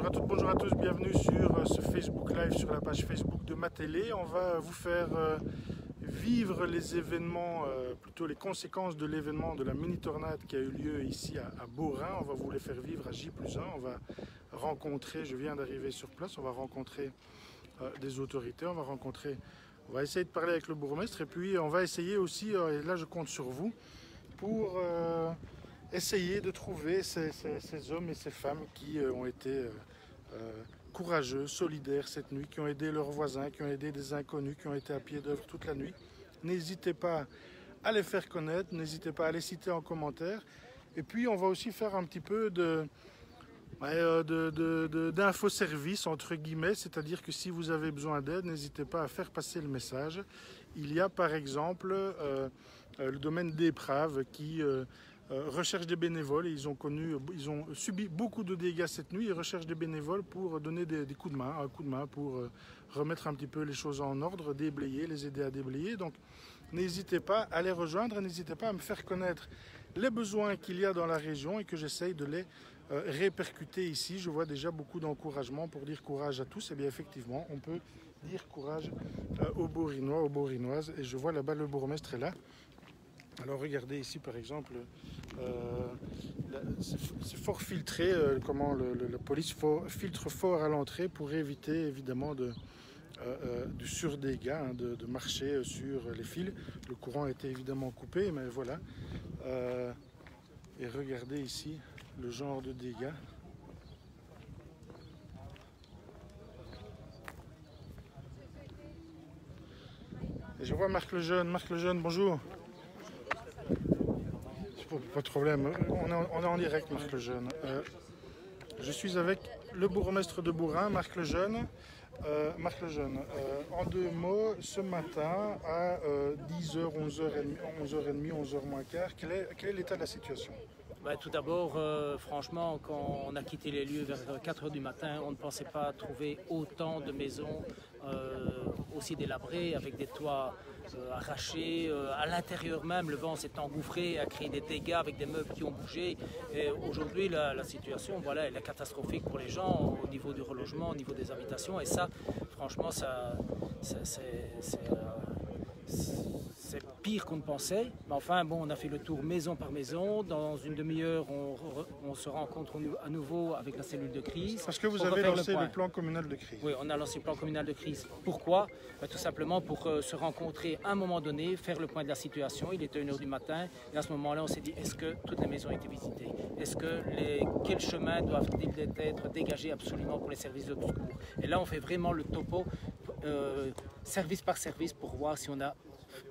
Bonjour à toutes, bonjour à tous, bienvenue sur ce Facebook Live sur la page Facebook de Ma Télé. On va vous faire vivre les événements, plutôt les conséquences de l'événement de la mini-tornade qui a eu lieu ici à Beaurain. On va vous les faire vivre à J+1. On va rencontrer, je viens d'arriver sur place, on va rencontrer des autorités, on va essayer de parler avec le bourgmestre et puis on va essayer aussi, et là je compte sur vous, pour essayer de trouver ces hommes et ces femmes qui ont été courageux, solidaires cette nuit, qui ont aidé leurs voisins, qui ont aidé des inconnus, qui ont été à pied d'œuvre toute la nuit. N'hésitez pas à les faire connaître, n'hésitez pas à les citer en commentaire. Et puis on va aussi faire un petit peu d'infoservice entre guillemets, c'est-à-dire que si vous avez besoin d'aide, n'hésitez pas à faire passer le message. Il y a par exemple le domaine d'Éprave qui recherche des bénévoles. Ils ont subi beaucoup de dégâts cette nuit. Ils recherchent des bénévoles pour donner des coups de main, un coup de main pour remettre un petit peu les choses en ordre, déblayer, les aider à déblayer. Donc n'hésitez pas à les rejoindre, n'hésitez pas à me faire connaître les besoins qu'il y a dans la région et que j'essaye de les répercuter ici. Je vois déjà beaucoup d'encouragement pour dire courage à tous. Et bien effectivement, on peut dire courage aux Beaurinois, aux Beaurinoises. Et je vois là-bas le bourgmestre est là. Alors regardez ici par exemple, c'est fort filtré, comment la police filtre fort à l'entrée pour éviter évidemment du surdégât, hein, de marcher sur les fils. Le courant a été évidemment coupé, mais voilà. Et regardez ici le genre de dégâts. Et je vois Marc Lejeune, bonjour. Pas de problème, on est en direct, Marc Lejeune. Je suis avec le bourgmestre de Beaurain, Marc Lejeune. Marc Lejeune, en deux mots, ce matin à 10h, 11h30, 11h moins quart, quel est l'état de la situation? Tout d'abord, franchement, quand on a quitté les lieux vers 4h du matin, on ne pensait pas trouver autant de maisons aussi délabrées, avec des toits arrachés. À l'intérieur même, le vent s'est engouffré, a créé des dégâts avec des meubles qui ont bougé. Et aujourd'hui, la situation, voilà, elle est catastrophique pour les gens au niveau du relogement, au niveau des habitations. Et ça, franchement, c'est pire qu'on ne pensait. Mais enfin, bon, on a fait le tour maison par maison. Dans une demi-heure, on se rencontre à nouveau avec la cellule de crise. Parce que vous avez lancé le plan communal de crise. Oui, on a lancé le plan communal de crise. Pourquoi? Tout simplement pour se rencontrer à un moment donné, faire le point de la situation. Il était 1h du matin. Et à ce moment-là, on s'est dit, est-ce que toutes les maisons ont été visitées? Est-ce que quels chemins doivent-ils être dégagés absolument pour les services de secours? Et là, on fait vraiment le topo, service par service, pour voir si on a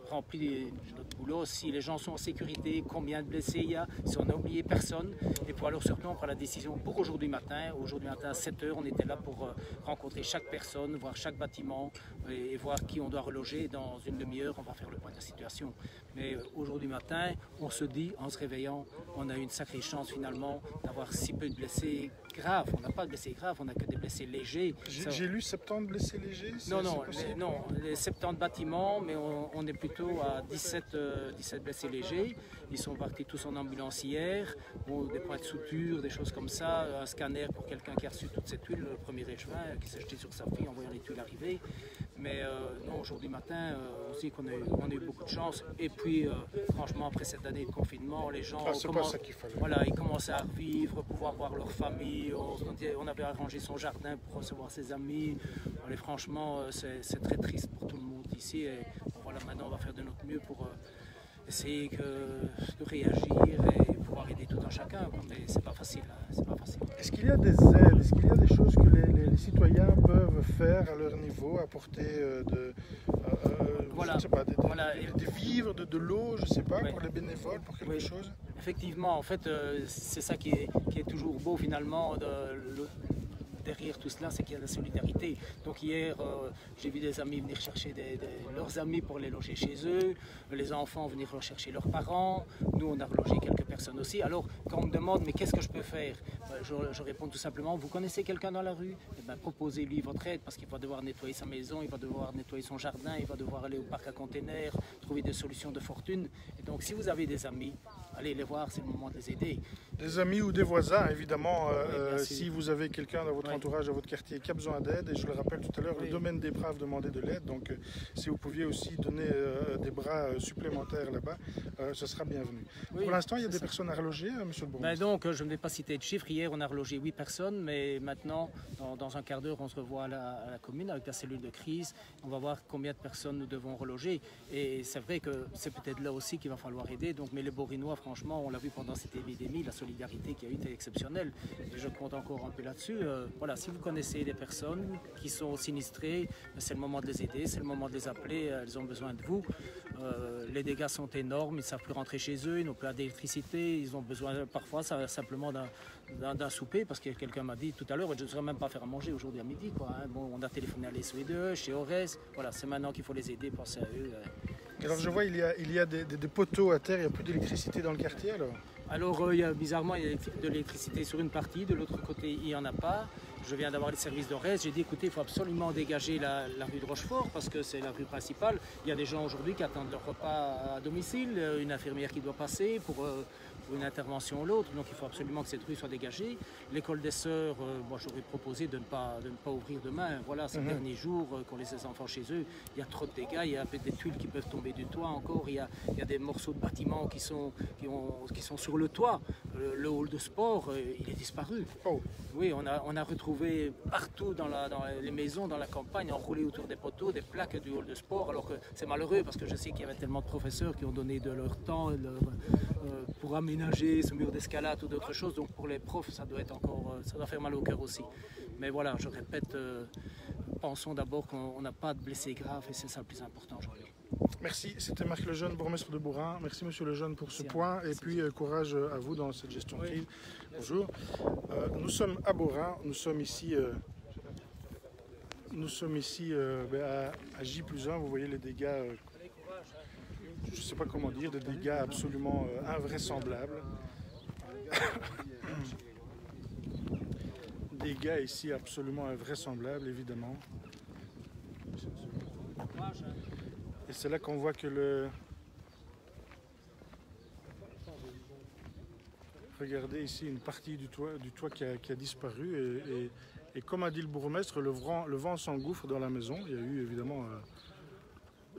rempli notre boulot, si les gens sont en sécurité, combien de blessés il y a, si on n'a oublié personne. Et pour alors surtout on prend la décision pour aujourd'hui matin. Aujourd'hui matin à 7h, on était là pour rencontrer chaque personne, voir chaque bâtiment et voir qui on doit reloger. Dans une demi-heure, on va faire le point de la situation. Mais aujourd'hui matin, on se dit, en se réveillant, on a eu une sacrée chance finalement d'avoir si peu de blessés graves. On n'a pas de blessés graves, on n'a que des blessés légers. J'ai lu 70 blessés légers. Non, les 70 bâtiments, mais on est plutôt à 17 blessés légers. Ils sont partis tous en ambulance hier. Bon, des points de suture, des choses comme ça, un scanner pour quelqu'un qui a reçu toute cette huile le 1er juin, qui s'est jeté sur sa fille en voyant les tuiles arriver. Mais non, aujourd'hui matin, on sait qu'on a eu beaucoup de chance. Et puis, franchement, après cette année de confinement, les gens ils commencent à revivre, pouvoir voir leur famille. On avait arrangé son jardin pour recevoir ses amis. Et franchement, c'est très triste pour tout le monde ici. Et voilà, maintenant, on va faire de notre mieux pour essayer de réagir et pouvoir aider tout un chacun. Mais c'est pas facile. C'est pas facile. Est-ce qu'il y a des aides? Est-ce qu'il y a des choses que les citoyens peuvent faire à leur niveau, apporter je sais pas, des vivres, de l'eau, je ne sais pas, pour les bénévoles, pour quelque chose? Effectivement, en fait, c'est ça qui est toujours beau finalement. Derrière tout cela, c'est qu'il y a la solidarité. Donc hier, j'ai vu des amis venir chercher leurs amis pour les loger chez eux, les enfants venir rechercher leurs parents, nous on a relogé quelques personnes aussi. Alors quand on me demande mais qu'est-ce que je peux faire, je réponds tout simplement, vous connaissez quelqu'un dans la rue? Eh bien, proposez-lui votre aide parce qu'il va devoir nettoyer sa maison, il va devoir nettoyer son jardin, il va devoir aller au parc à containers, trouver des solutions de fortune. Et donc si vous avez des amis, allez les voir, c'est le moment de les aider. Des amis ou des voisins, évidemment, Oui, si vous avez quelqu'un dans votre entourage, dans votre quartier qui a besoin d'aide, et je le rappelle tout à l'heure, le domaine des braves demandait de l'aide, donc si vous pouviez aussi donner des bras supplémentaires là-bas, ce sera bienvenu. Pour l'instant, il y a des personnes à reloger, monsieur le bourgmestre? Donc, je ne vais pas citer de chiffres. Hier, on a relogé 8 personnes, mais maintenant, dans un quart d'heure, on se revoit à la commune avec la cellule de crise. On va voir combien de personnes nous devons reloger. Et c'est vrai que c'est peut-être là aussi qu'il va falloir aider. Donc, mais les Borinois, franchement, on l'a vu pendant cette épidémie, la solidarité qui a eu été exceptionnelle. Et je compte encore un peu là-dessus. Voilà, si vous connaissez des personnes qui sont sinistrées, c'est le moment de les aider, c'est le moment de les appeler. Elles ont besoin de vous. Les dégâts sont énormes, ils ne savent plus rentrer chez eux, ils n'ont plus d'électricité, ils ont besoin parfois simplement d'un souper, parce que quelqu'un m'a dit tout à l'heure, je ne saurais même pas faire à manger aujourd'hui à midi, quoi, hein. Bon, on a téléphoné à l'SOE2, chez Ores, voilà, c'est maintenant qu'il faut les aider, penser à eux. Alors je vois, il y a des poteaux à terre, il n'y a plus d'électricité dans le quartier alors? Alors, bizarrement, il y a de l'électricité sur une partie, de l'autre côté, il n'y en a pas. Je viens d'avoir les services d'Ores, j'ai dit écoutez, il faut absolument dégager la rue de Rochefort parce que c'est la rue principale. Il y a des gens aujourd'hui qui attendent leur repas à domicile, une infirmière qui doit passer pour une intervention ou l'autre, donc il faut absolument que cette rue soit dégagée. L'école des sœurs, moi j'aurais proposé de ne pas ouvrir demain. Voilà, ces derniers jours, qu'on laisse les enfants chez eux, il y a trop de dégâts, il y a des tuiles qui peuvent tomber du toit encore, il y a des morceaux de bâtiments qui sont sur le toit. Le hall de sport, il est disparu. Oh. Oui, on a retrouvé partout dans les maisons, dans la campagne, enroulées autour des poteaux, des plaques du hall de sport, alors que c'est malheureux parce que je sais qu'il y avait tellement de professeurs qui ont donné de leur temps pour aménager ce mur d'escalade ou d'autres choses. Donc pour les profs, ça doit faire mal au cœur aussi. Mais voilà, je répète, pensons d'abord qu'on n'a pas de blessés graves et c'est ça le plus important aujourd'hui. Merci, c'était Marc Lejeune, bourgmestre de Bourrin. Merci monsieur Lejeune pour ce point et puis courage à vous dans cette gestion de crise. Bonjour. Nous sommes à Bourrin, nous sommes ici à J+1, vous voyez les dégâts, je ne sais pas comment dire, des dégâts absolument invraisemblables. Dégâts ici absolument invraisemblables, évidemment. Et c'est là qu'on voit que regardez ici une partie du toit qui a disparu et comme a dit le bourgmestre, le vent s'engouffre dans la maison. Il y a eu évidemment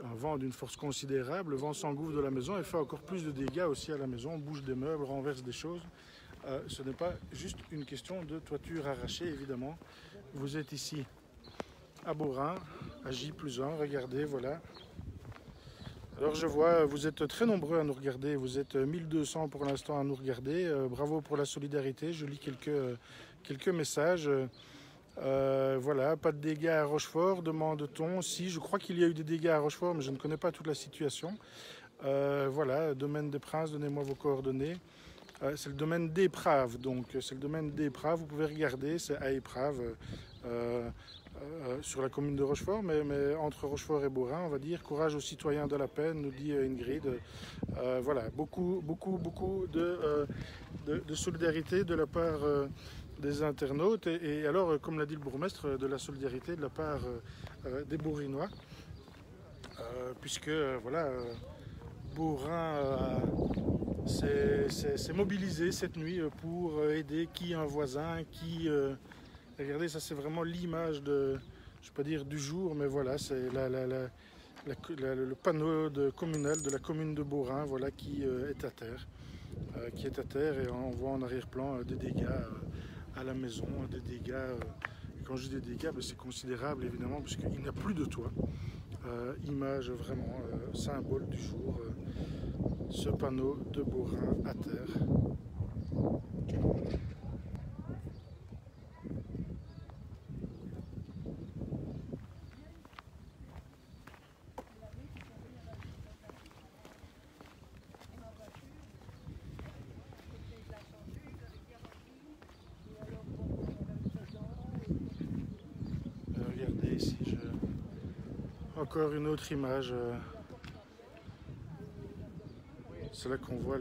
un vent d'une force considérable, le vent s'engouffre dans la maison et fait encore plus de dégâts aussi à la maison, on bouge des meubles, renverse des choses. Ce n'est pas juste une question de toiture arrachée, évidemment. Vous êtes ici à Bourrin, à J+1, regardez, voilà. Alors je vois, vous êtes très nombreux à nous regarder, vous êtes 1200 pour l'instant à nous regarder. Bravo pour la solidarité, je lis quelques messages. Voilà, pas de dégâts à Rochefort, demande-t-on. Si, je crois qu'il y a eu des dégâts à Rochefort, mais je ne connais pas toute la situation. Voilà, domaine des Princes, donnez-moi vos coordonnées. C'est le domaine d'Éprave, donc c'est le domaine d'Éprave, vous pouvez regarder, c'est à Éprave, sur la commune de Rochefort, mais entre Rochefort et Bourrin, on va dire. Courage aux citoyens de la peine, nous dit Ingrid. Voilà, beaucoup de solidarité de la part des internautes et alors, comme l'a dit le bourgmestre, de la solidarité de la part des Bourrinois, puisque voilà, Bourrin s'est mobilisé cette nuit pour aider un voisin, regardez, ça c'est vraiment l'image de, je ne vais pas dire du jour, mais voilà, c'est le panneau communal de la commune de Bourrin, voilà, qui est à terre. Et on voit en arrière-plan des dégâts à la maison, des dégâts, quand je dis des dégâts, c'est considérable évidemment, puisqu'il n'y a plus de toit. Image vraiment symbole du jour, ce panneau de Bourrin à terre. Regardez ici, encore une autre image. C'est là qu'on voit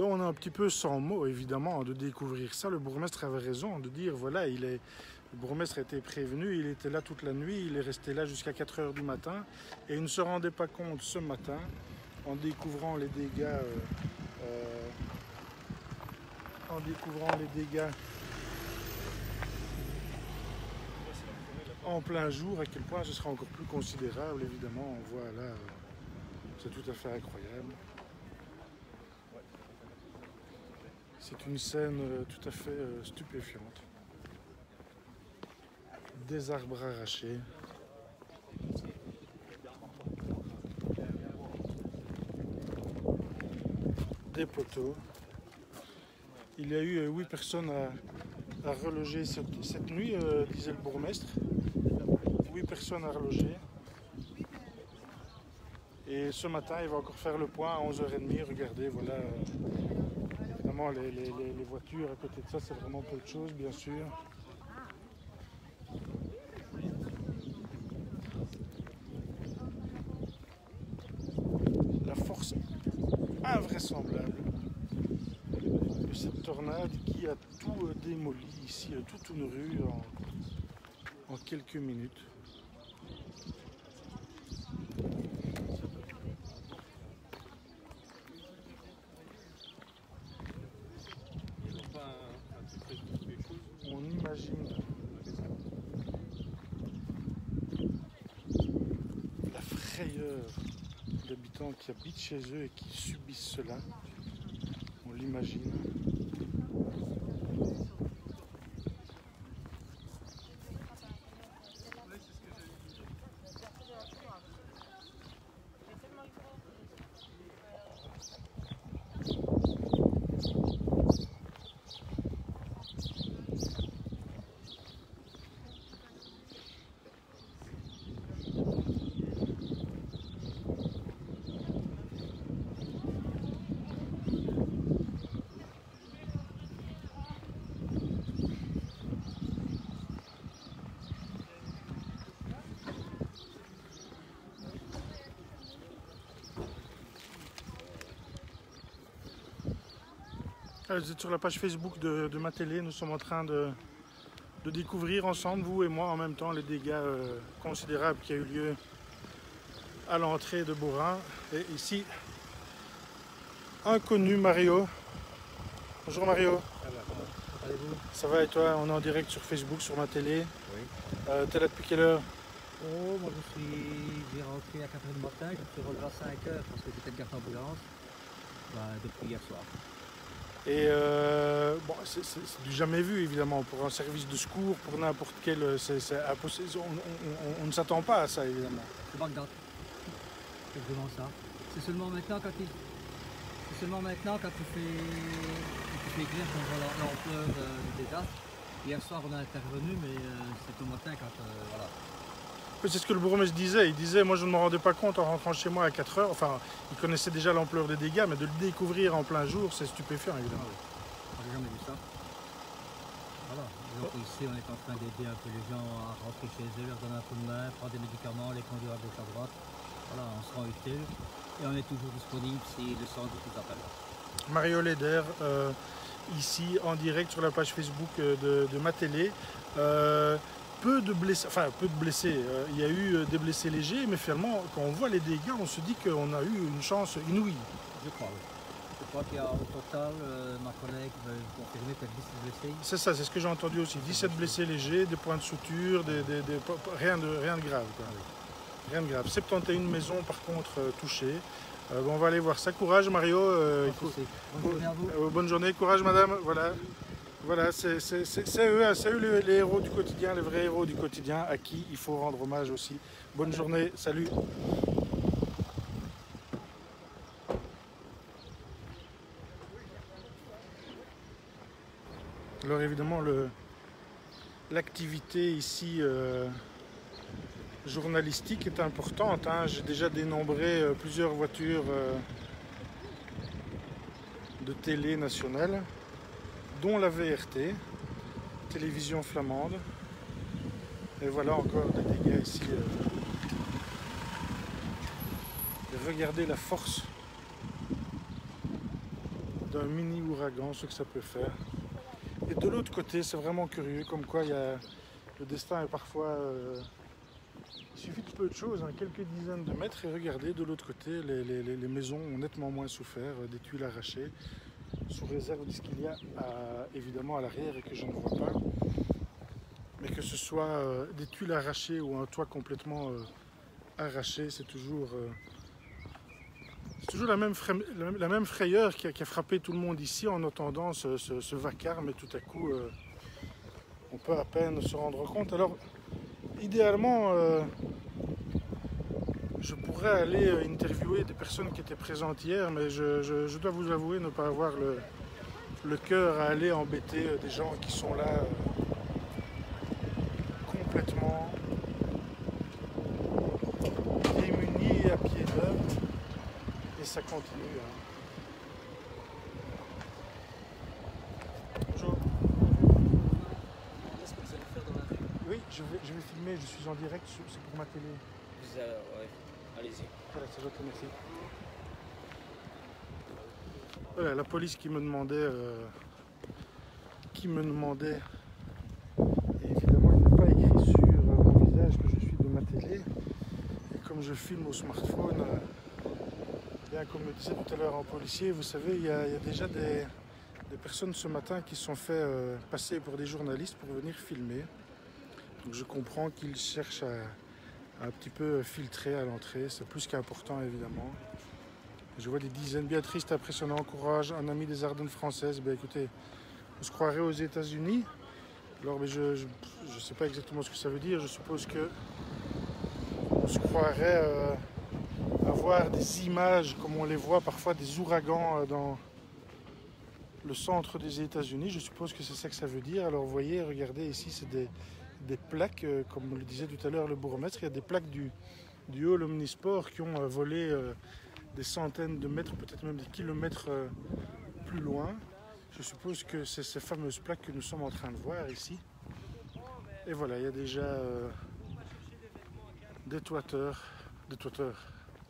Ben, on est un petit peu sans mots, évidemment, de découvrir ça. Le bourgmestre avait raison de dire, voilà, le bourgmestre a été prévenu, il était là toute la nuit, il est resté là jusqu'à 4 heures du matin, et il ne se rendait pas compte ce matin, en découvrant les dégâts, en plein jour, à quel point ce sera encore plus considérable, évidemment. On voit là, c'est tout à fait incroyable. C'est une scène tout à fait stupéfiante. Des arbres arrachés. Des poteaux. Il y a eu 8 personnes à reloger cette nuit, disait le bourgmestre. 8 personnes à reloger. Et ce matin, il va encore faire le point à 11h30. Regardez, voilà. Évidemment, les voitures à côté de ça, c'est vraiment peu de choses, bien sûr. La force invraisemblable de cette tornade qui a tout démoli ici, toute une rue en quelques minutes. On imagine la frayeur d'habitants qui habitent chez eux et qui subissent cela. On l'imagine. Vous êtes sur la page Facebook de ma télé. Nous sommes en train de découvrir ensemble, vous et moi, en même temps, les dégâts considérables qui ont eu lieu à l'entrée de Bourrin. Et ici, inconnu Mario. Bonjour Mario. Allez-vous? Ça va et toi? On est en direct sur Facebook, sur ma télé. Oui. T'es là depuis quelle heure? Oh, moi j'ai rentré à 4h du matin, je me suis relevé à 5h parce que j'étais de garde d'ambulance depuis hier soir. Et bon, c'est du jamais vu évidemment pour un service de secours, pour n'importe quel. C'est impossible. On ne s'attend pas à ça évidemment. C'est Bagdad. C'est vraiment ça. C'est seulement maintenant quand tu fais clair qu'on voit l'ampleur du désastre. Hier soir on a intervenu, mais c'est au matin quand voilà. C'est ce que le bourgmestre disait. Il disait, moi je ne me rendais pas compte en rentrant chez moi à 4 heures. Enfin, il connaissait déjà l'ampleur des dégâts, mais de le découvrir en plein jour, c'est stupéfiant évidemment. On n'a jamais vu ça. Voilà. Donc ici on est en train d'aider un peu les gens à rentrer chez eux, leur donner un coup de main, prendre des médicaments, les conduire à gauche à droite. Voilà, on se rend utile et on est toujours disponible si le centre vous appelle. Mario Leder, ici en direct sur la page Facebook de ma télé. Peu de blessés, il y a eu des blessés légers, mais finalement, quand on voit les dégâts, on se dit qu'on a eu une chance inouïe. Je crois, oui. Je crois qu'il y a au total, ma collègue veut confirmer qu'il y a 17 blessés. C'est ça, c'est ce que j'ai entendu aussi. 17 blessés légers, des points de suture, rien de grave. Quoi. Rien de grave. 71 maisons par contre touchées. Bon, on va aller voir ça. Courage Mario. Bonne journée à vous. Bonne journée, courage madame. Voilà, c'est eux les héros du quotidien, les vrais héros du quotidien à qui il faut rendre hommage aussi. Bonne journée, salut. Alors évidemment, l'activité ici journalistique est importante. Hein. J'ai déjà dénombré plusieurs voitures de télé nationale, dont la VRT, télévision flamande. Et voilà encore des dégâts ici. Et regardez la force d'un d'un mini ouragan, ce que ça peut faire. Et de l'autre côté, c'est vraiment curieux, comme quoi le destin est parfois... il suffit de peu de choses, hein, quelques dizaines de mètres, et regardez, de l'autre côté, les maisons ont nettement moins souffert, des tuiles arrachées, sous réserve de ce qu'il y a évidemment à l'arrière et que je ne vois pas. Mais que ce soit des tuiles arrachées ou un toit complètement arraché, c'est toujours la même frayeur qui a frappé tout le monde ici en entendant ce vacarme, et tout à coup on peut à peine se rendre compte. Alors idéalement je pourrais aller interviewer des personnes qui étaient présentes hier, mais je dois vous avouer ne pas avoir le cœur à aller embêter des gens qui sont là complètement démunis et à pied d'œuvre, et ça continue. Hein. Bonjour. Qu'est-ce que vous allez faire dans la rue? Oui, je vais filmer, je suis en direct, c'est pour ma télé. Ouais, allez-y. Voilà, c'est votre merci. Voilà, la police qui me demandait, et évidemment il n'est pas écrit sur mon visage que je suis de ma télé, et comme je filme au smartphone, bien comme le disait tout à l'heure un policier, vous savez, il y a déjà des personnes ce matin qui se sont fait passer pour des journalistes pour venir filmer, donc je comprends qu'ils cherchent à un petit peu filtrer à l'entrée, c'est plus qu'important évidemment. Je vois des dizaines, bien triste, impressionnant, courage, un ami des Ardennes françaises. Ben écoutez, on se croirait aux États-Unis. Alors mais je ne sais pas exactement ce que ça veut dire. Je suppose que on se croirait avoir des images comme on les voit parfois des ouragans dans le centre des États-Unis. Je suppose que c'est ça que ça veut dire. Alors vous voyez, regardez ici, c'est des plaques, comme le disait tout à l'heure le bourgmestre. Il y a des plaques du hall Omnisport qui ont volé des centaines de mètres, peut-être même des kilomètres plus loin. Je suppose que c'est ces fameuses plaques que nous sommes en train de voir ici. Et voilà, il y a déjà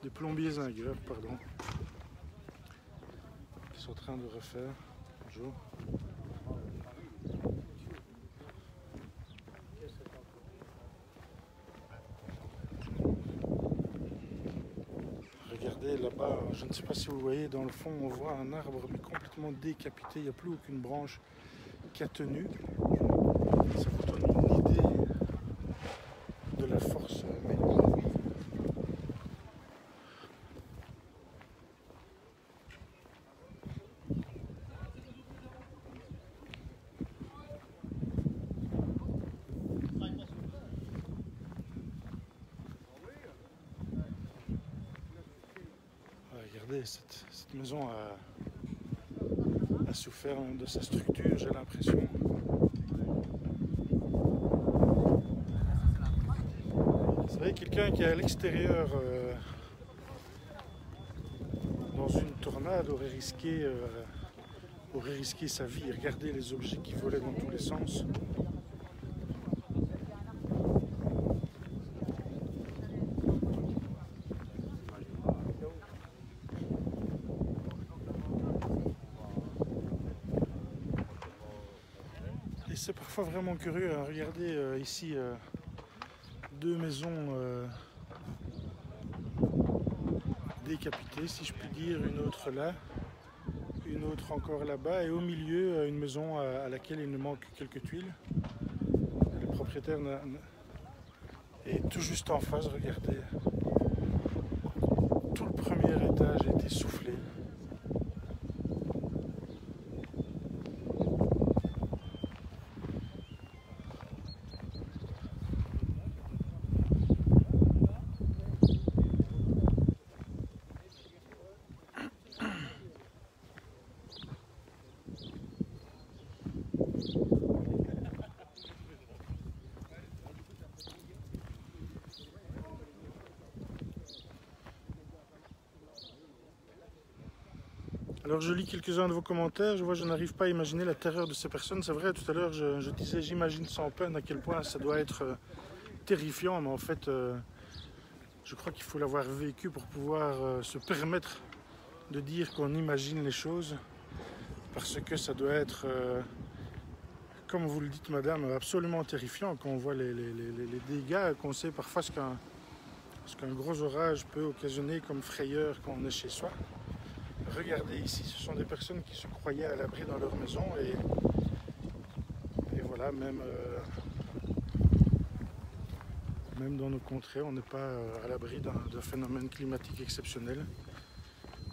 des plombiers zingueurs, pardon, qui sont en train de refaire. Bonjour. Regardez là-bas, je ne sais pas si vous voyez, dans le fond on voit un arbre mais complètement décapité, il n'y a plus aucune branche qui a tenu. Ça vous donne une idée de la force. Regardez, cette maison a souffert de sa structure, j'ai l'impression. Vous savez, quelqu'un qui est à l'extérieur dans une tornade aurait risqué sa vie. Regardez les objets qui volaient dans tous les sens. Et c'est parfois vraiment curieux, hein. Regardez ici deux maisons décapitées, si je puis dire, une autre là, une autre encore là-bas, et au milieu une maison à laquelle il ne manque que quelques tuiles. Le propriétaire est tout juste en face, regardez. Tout le premier étage a été soufflé. Alors je lis quelques-uns de vos commentaires, je n'arrive pas à imaginer la terreur de ces personnes. C'est vrai, tout à l'heure je disais, j'imagine sans peine à quel point ça doit être terrifiant, mais en fait je crois qu'il faut l'avoir vécu pour pouvoir se permettre de dire qu'on imagine les choses. parce que ça doit être, comme vous le dites madame, absolument terrifiant quand on voit les dégâts, qu'on sait parfois ce qu'un gros orage peut occasionner comme frayeur quand on est chez soi. Regardez ici, ce sont des personnes qui se croyaient à l'abri dans leur maison et voilà, même dans nos contrées, on n'est pas à l'abri d'un phénomène climatique exceptionnel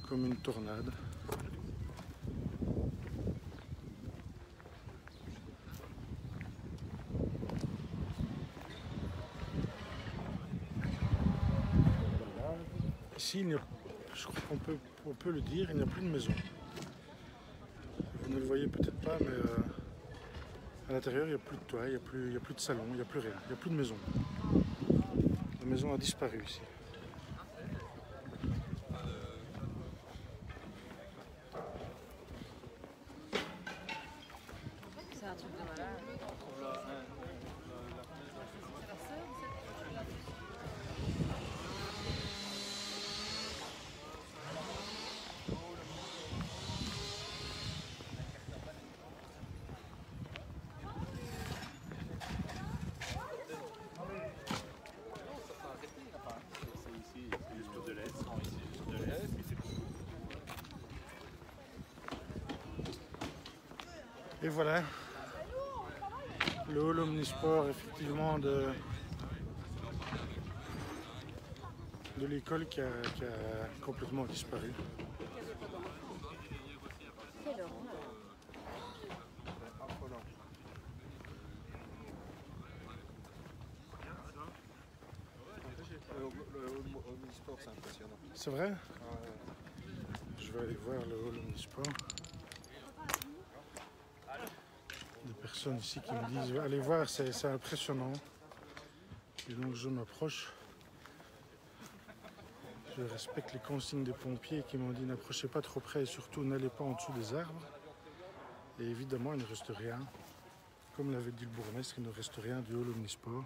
comme une tornade. Ici, je crois qu'on peut le dire, il n'y a plus de maison. Vous ne le voyez peut-être pas, mais à l'intérieur, il n'y a plus de toit, il n'y a plus de salon, il n'y a plus rien, il n'y a plus de maison. La maison a disparu ici. C'est un truc de malade. Et voilà, le hall omnisport effectivement de l'école qui a complètement disparu. Quelle horreur. Le omnisport, c'est impressionnant. C'est vrai? Je vais aller voir le hall omnisport. Des personnes ici qui me disent allez voir, c'est impressionnant. Et donc je m'approche. Je respecte les consignes des pompiers qui m'ont dit n'approchez pas trop près et surtout n'allez pas en dessous des arbres. Et évidemment il ne reste rien. Comme l'avait dit le bourgmestre, il ne reste rien du hall omnisport.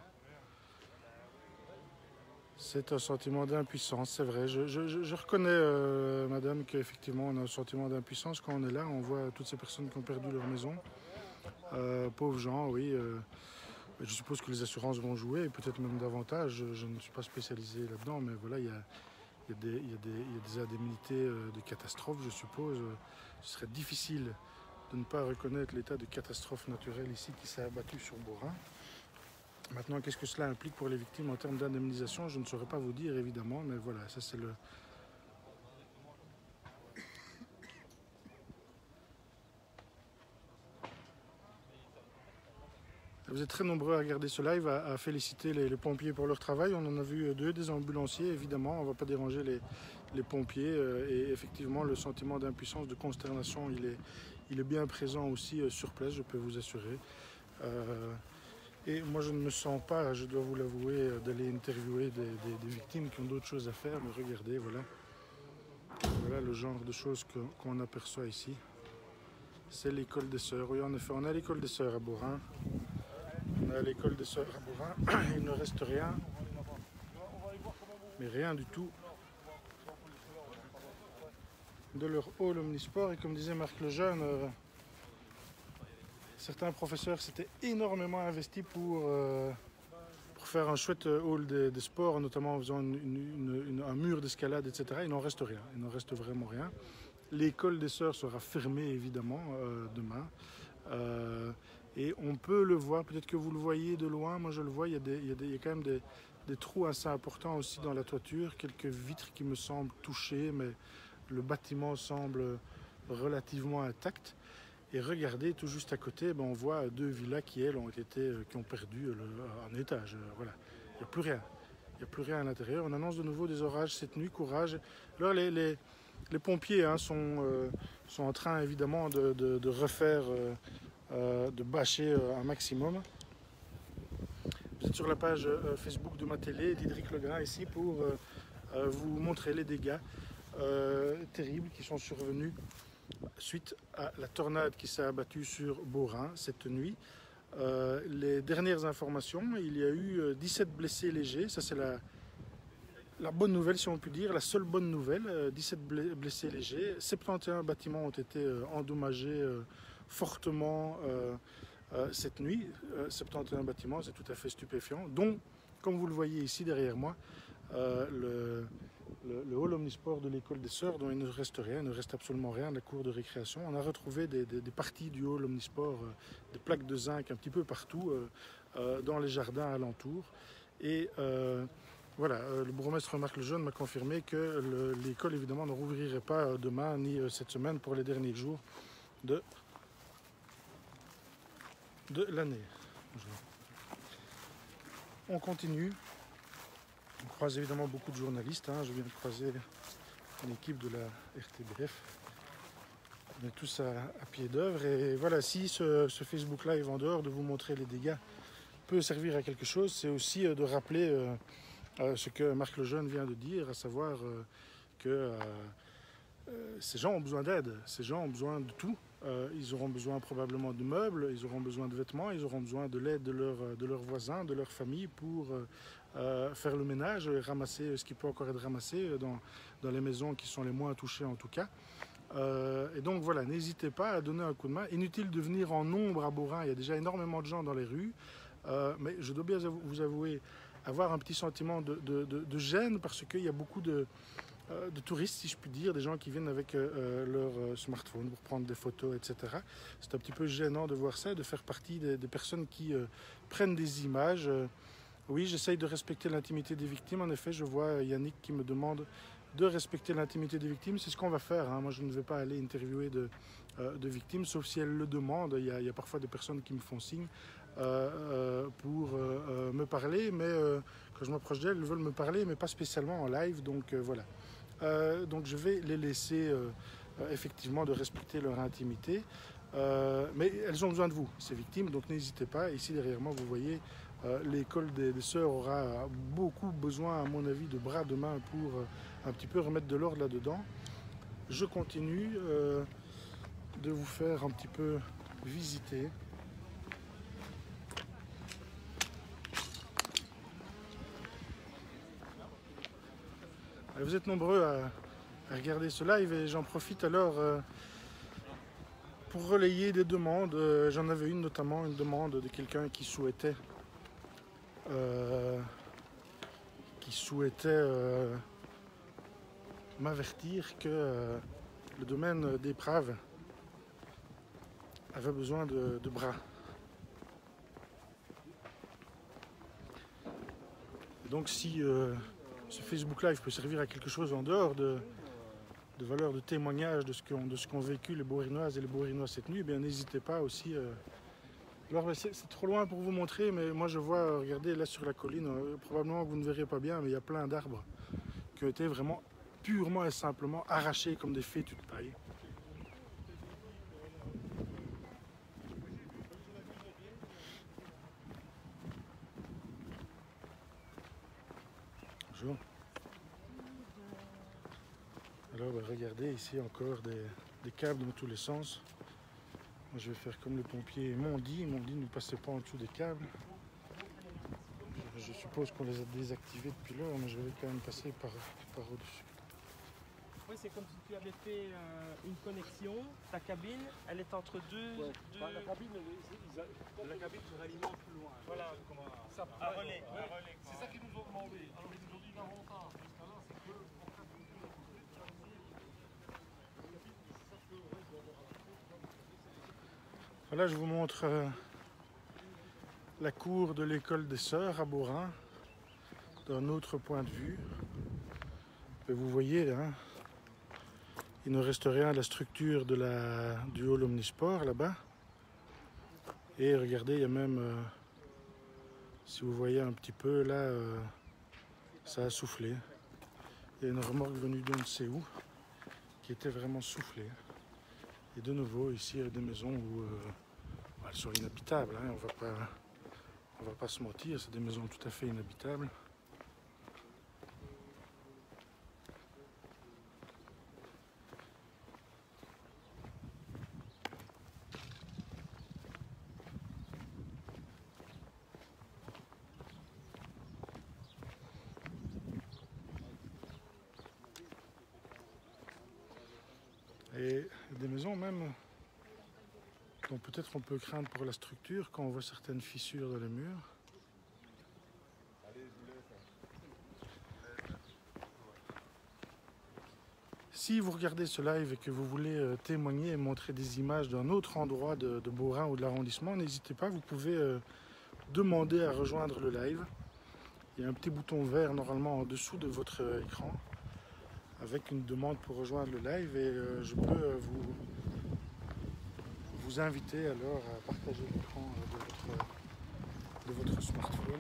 C'est un sentiment d'impuissance, c'est vrai. Je reconnais, madame, qu'effectivement on a un sentiment d'impuissance quand on est là. On voit toutes ces personnes qui ont perdu leur maison. Pauvres gens, oui. Je suppose que les assurances vont jouer, et peut-être même davantage. Je ne suis pas spécialisé là-dedans, mais voilà, il y a des indemnités de catastrophe, je suppose. Ce serait difficile de ne pas reconnaître l'état de catastrophe naturelle ici qui s'est abattu sur Beaurain. Maintenant, qu'est-ce que cela implique pour les victimes en termes d'indemnisation? Je ne saurais pas vous dire, évidemment, mais voilà, ça c'est le... Vous êtes très nombreux à regarder ce live, à féliciter les pompiers pour leur travail. On en a vu deux, des ambulanciers, évidemment. On ne va pas déranger les pompiers. Et effectivement, le sentiment d'impuissance, de consternation, il est bien présent aussi sur place, je peux vous assurer. Et moi, je ne me sens pas, je dois vous l'avouer, d'aller interviewer des victimes qui ont d'autres choses à faire. Mais regardez, voilà. Voilà le genre de choses qu'on aperçoit ici. C'est l'école des sœurs. Oui, en effet, on a l'école des sœurs à Beaurain. On a l'école des sœurs à Beaurain. Il ne reste rien. Mais rien du tout de leur hall omnisport. Et comme disait Marc Lejeune, certains professeurs s'étaient énormément investis pour faire un chouette hall de sport, notamment en faisant un mur d'escalade, etc. Il n'en reste rien, il n'en reste vraiment rien. L'école des sœurs sera fermée évidemment demain. Et on peut le voir, peut-être que vous le voyez de loin, moi je le vois, il y a quand même des trous assez importants aussi dans la toiture, quelques vitres qui me semblent touchées, mais le bâtiment semble relativement intact. Et regardez, tout juste à côté, on voit deux villas qui, elles, qui ont perdu un étage. Voilà. Il n'y a plus rien. Il n'y a plus rien à l'intérieur. On annonce de nouveau des orages cette nuit, courage. Alors les pompiers sont en train évidemment de refaire, de bâcher un maximum. Vous êtes sur la page Facebook de ma télé, d'Hydric Legrain ici, pour vous montrer les dégâts terribles qui sont survenus suite à la tornade qui s'est abattue sur Beaurain cette nuit. Les dernières informations, il y a eu 17 blessés légers, ça c'est la bonne nouvelle, si on peut dire, la seule bonne nouvelle, 17 blessés légers, 71 bâtiments ont été endommagés fortement cette nuit. 71 bâtiments, c'est tout à fait stupéfiant, dont, comme vous le voyez ici derrière moi, le hall omnisport de l'école des Sœurs, dont il ne reste rien, il ne reste absolument rien de la cour de récréation. On a retrouvé des parties du hall omnisport, des plaques de zinc un petit peu partout dans les jardins alentours. Et voilà, le bourgmestre Marc Lejeune m'a confirmé que l'école évidemment ne rouvrirait pas demain ni cette semaine pour les derniers jours de l'année. On continue. On croise évidemment beaucoup de journalistes. Je viens de croiser une équipe de la RTBF. On est tous à pied d'œuvre. Et voilà, si ce Facebook Live, en dehors de vous montrer les dégâts, peut servir à quelque chose, c'est aussi de rappeler ce que Marc Lejeune vient de dire, à savoir que ces gens ont besoin d'aide, ces gens ont besoin de tout. Ils auront besoin probablement de meubles, ils auront besoin de vêtements, ils auront besoin de l'aide de leurs voisins, de leur famille pour faire le ménage, ramasser ce qui peut encore être ramassé dans les maisons qui sont les moins touchées en tout cas. Et donc voilà, n'hésitez pas à donner un coup de main. Inutile de venir en nombre à Beaurain, il y a déjà énormément de gens dans les rues. Mais je dois bien vous avouer avoir un petit sentiment de gêne parce qu'il y a beaucoup de touristes, si je puis dire, des gens qui viennent avec leur smartphone pour prendre des photos, etc. C'est un petit peu gênant de voir ça, de faire partie des personnes qui prennent des images. Oui, j'essaye de respecter l'intimité des victimes. En effet, je vois Yannick qui me demande de respecter l'intimité des victimes. C'est ce qu'on va faire. Moi, je ne vais pas aller interviewer de victimes, sauf si elles le demandent. Il y a parfois des personnes qui me font signe pour me parler, mais quand je m'approche d'elles, elles veulent me parler, mais pas spécialement en live. Donc voilà. Donc je vais les laisser effectivement de respecter leur intimité. Mais elles ont besoin de vous, ces victimes, donc n'hésitez pas. Ici derrière moi, vous voyez, l'école des Sœurs aura beaucoup besoin, à mon avis, de bras, de mains pour un petit peu remettre de l'ordre là-dedans. Je continue de vous faire un petit peu visiter. Vous êtes nombreux à regarder ce live et j'en profite alors pour relayer des demandes. J'en avais une notamment, une demande de quelqu'un qui souhaitait m'avertir que le domaine d'Éprave avait besoin de bras. Et donc si ce Facebook Live peut servir à quelque chose en dehors de valeur de témoignage de ce qu'ont vécu les Beaurainoises et les Beaurainois cette nuit, eh bien n'hésitez pas aussi. Alors c'est trop loin pour vous montrer, mais moi je vois, regardez là sur la colline, probablement que vous ne verrez pas bien, mais il y a plein d'arbres qui ont été vraiment purement et simplement arrachés comme des fétus de paille. Bonjour. Alors regardez ici encore des câbles dans tous les sens. Moi je vais faire comme les pompiers m'ont dit ne passez pas en dessous des câbles. Je suppose qu'on les a désactivés depuis l'heure, mais je vais quand même passer par au-dessus. Oui, c'est comme si tu avais fait une connexion. Ta cabine, elle est entre deux... La cabine se alimente plus loin. Voilà, ça, à relais. C'est ça qu'ils nous ont demandé. Alors ils nous ont dit l'avantage de ce cas-là, c'est que Voilà, je vous montre la cour de l'école des Sœurs à Beaurain, d'un autre point de vue. Et vous voyez, hein, il ne reste rien à la structure du hall omnisport là-bas. Et regardez, il y a même, si vous voyez un petit peu là, ça a soufflé. Il y a une remorque venue d'on ne sait où, qui était vraiment soufflée. Et de nouveau, ici, il y a des maisons où elles sont inhabitables. Hein, on va pas se mentir, c'est des maisons tout à fait inhabitables. maison même. Donc peut-être on peut craindre pour la structure quand on voit certaines fissures dans les murs. Si vous regardez ce live et que vous voulez témoigner et montrer des images d'un autre endroit de Beaurain ou de l'arrondissement, n'hésitez pas, vous pouvez demander à rejoindre le live. Il y a un petit bouton vert normalement en dessous de votre écran avec une demande pour rejoindre le live et je peux vous inviter alors à partager l'écran de votre smartphone.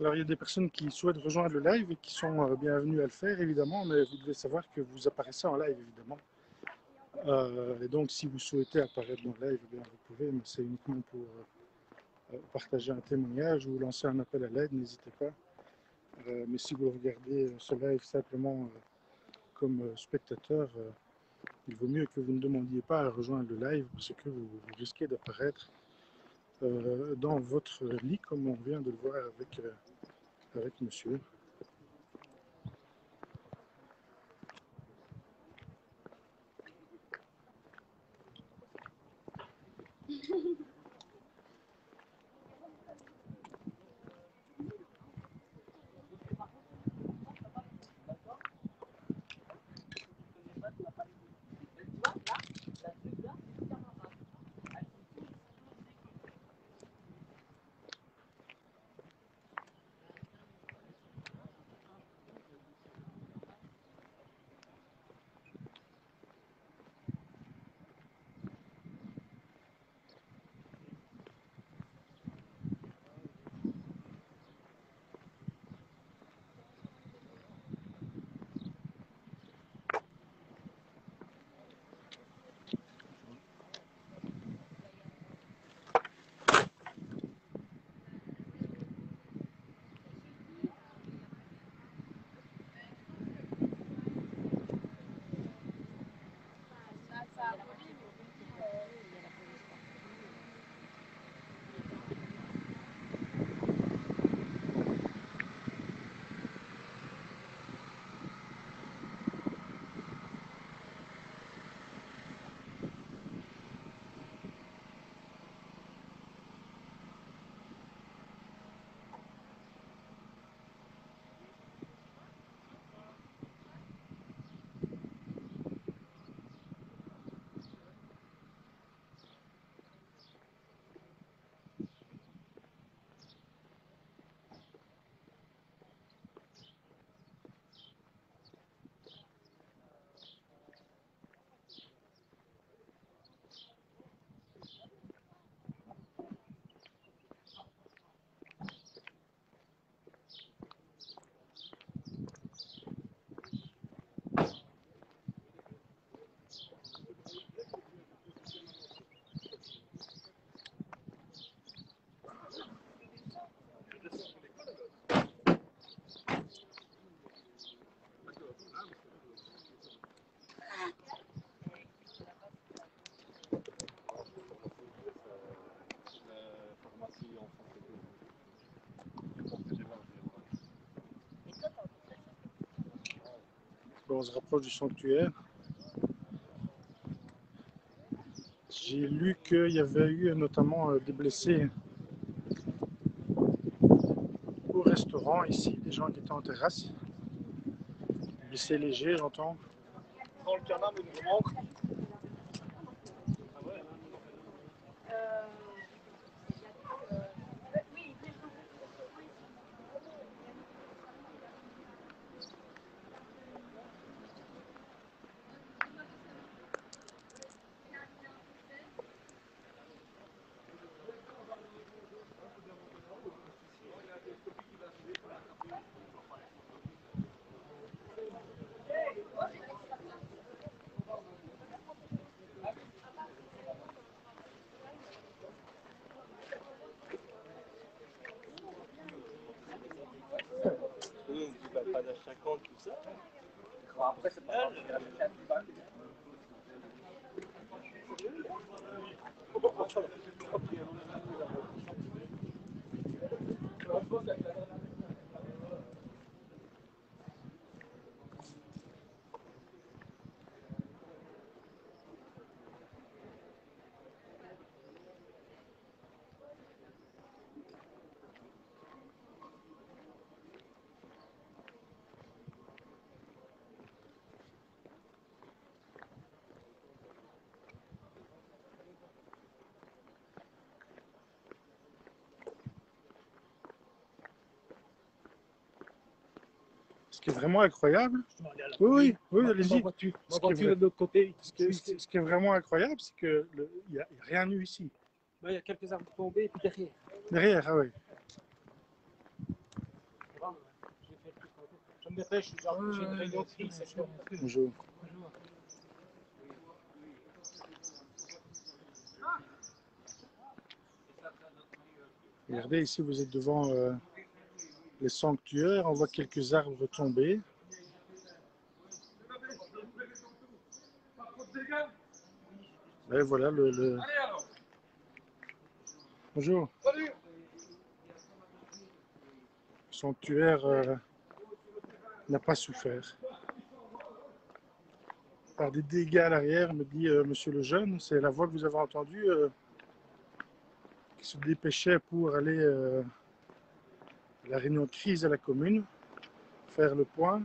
Alors il y a des personnes qui souhaitent rejoindre le live et qui sont bienvenues à le faire évidemment, mais vous devez savoir que vous apparaissez en live évidemment. Et donc si vous souhaitez apparaître dans le live, eh bien, vous pouvez, mais c'est uniquement pour partager un témoignage ou lancer un appel à l'aide, n'hésitez pas. Mais si vous regardez ce live simplement comme spectateur, il vaut mieux que vous ne demandiez pas à rejoindre le live parce que vous risquez d'apparaître dans votre lit comme on vient de le voir avec monsieur. Bon, on se rapproche du sanctuaire. J'ai lu qu'il y avait eu notamment des blessés au restaurant ici, des gens qui étaient en terrasse. Blessés légers, j'entends. Dans le canard, mais nous manque. Pas d'âge 50, tout ça. Après, c'est pas Ce qui est vraiment incroyable, oui, allez-y. Ma voiture est de l'autre côté. Ce qui est vraiment incroyable, c'est qu'il n'y a rien eu ici. Il y a quelques arbres tombés et puis derrière. Derrière, ah oui. Je me dépêche, j'ai une réunion de crise. Bonjour. Regardez, ici vous êtes devant les sanctuaires, on voit quelques arbres tomber. Et voilà le... Bonjour. Salut. Le sanctuaire n'a pas souffert. Par des dégâts à l'arrière, me dit Monsieur le Jeune, c'est la voix que vous avez entendue qui se dépêchait pour aller à la réunion de crise à la commune, faire le point.